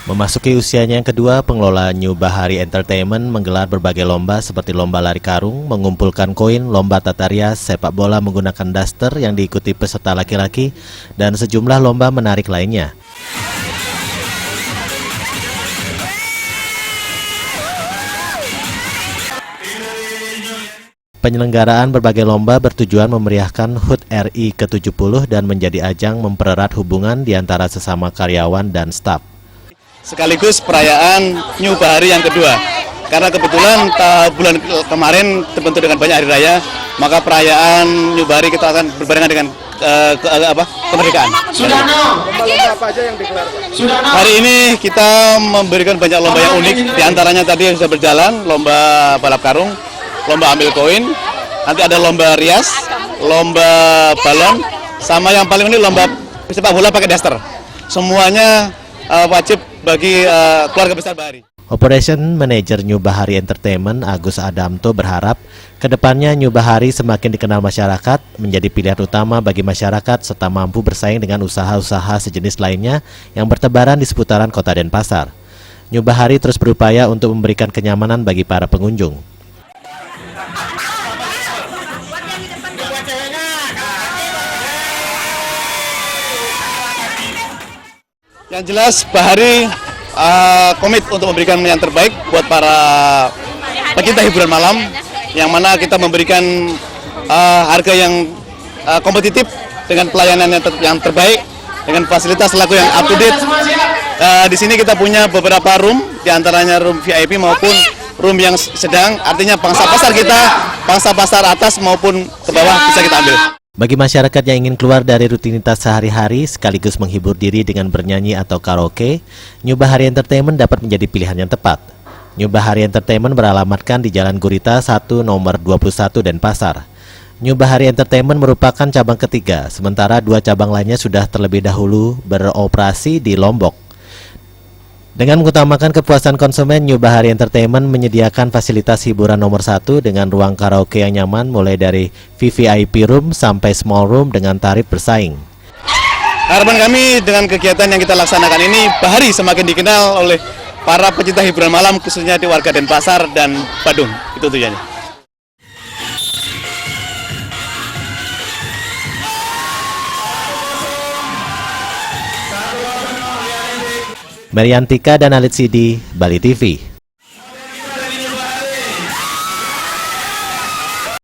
Memasuki usianya yang kedua, pengelola New Bahari Entertainment menggelar berbagai lomba seperti lomba lari karung, mengumpulkan koin, lomba tata rias, sepak bola menggunakan daster yang diikuti peserta laki-laki, dan sejumlah lomba menarik lainnya. Penyelenggaraan berbagai lomba bertujuan memeriahkan HUT RI ke-70 dan menjadi ajang mempererat hubungan di antara sesama karyawan dan staf. Sekaligus perayaan New Bahari yang kedua. Karena kebetulan bulan kemarin terbentuk dengan banyak hari raya, maka perayaan New Bahari kita akan berbarengan dengan kemerdekaan. Lomba-lomba apa aja yang digelar? Hari ini kita memberikan banyak lomba yang unik. Di antaranya tadi yang sudah berjalan, lomba balap karung, lomba ambil koin, nanti ada lomba rias, lomba balon, sama yang paling unik lomba sepak bola pakai daster. Semuanya wajib bagi keluarga besar Bahari. Operation Manager New Bahari Entertainment Agus Adamto berharap kedepannya New Bahari semakin dikenal masyarakat, menjadi pilihan utama bagi masyarakat serta mampu bersaing dengan usaha-usaha sejenis lainnya yang bertebaran di seputaran kota Denpasar. New Bahari terus berupaya untuk memberikan kenyamanan bagi para pengunjung. Yang jelas Bahari komit untuk memberikan yang terbaik buat para pecinta hiburan malam, yang mana kita memberikan harga yang kompetitif dengan pelayanan yang terbaik, dengan fasilitas laku yang up to date. Di sini kita punya beberapa room, diantaranya room VIP maupun room yang sedang, artinya pangsa pasar kita, pangsa pasar atas maupun ke bawah bisa kita ambil. Bagi masyarakat yang ingin keluar dari rutinitas sehari-hari sekaligus menghibur diri dengan bernyanyi atau karaoke, New Bahari Entertainment dapat menjadi pilihan yang tepat. New Bahari Entertainment beralamatkan di Jalan Gurita 1 nomor 21 Denpasar. New Bahari Entertainment merupakan cabang ketiga, sementara 2 cabang lainnya sudah terlebih dahulu beroperasi di Lombok. Dengan mengutamakan kepuasan konsumen, New Bahari Entertainment menyediakan fasilitas hiburan nomor 1 dengan ruang karaoke yang nyaman mulai dari VVIP room sampai small room dengan tarif bersaing. Harapan kami dengan kegiatan yang kita laksanakan ini, Bahari semakin dikenal oleh para pecinta hiburan malam, khususnya di warga Denpasar dan Badung. Itu tujuannya. Meriantika dan Alit Sidi, Bali TV.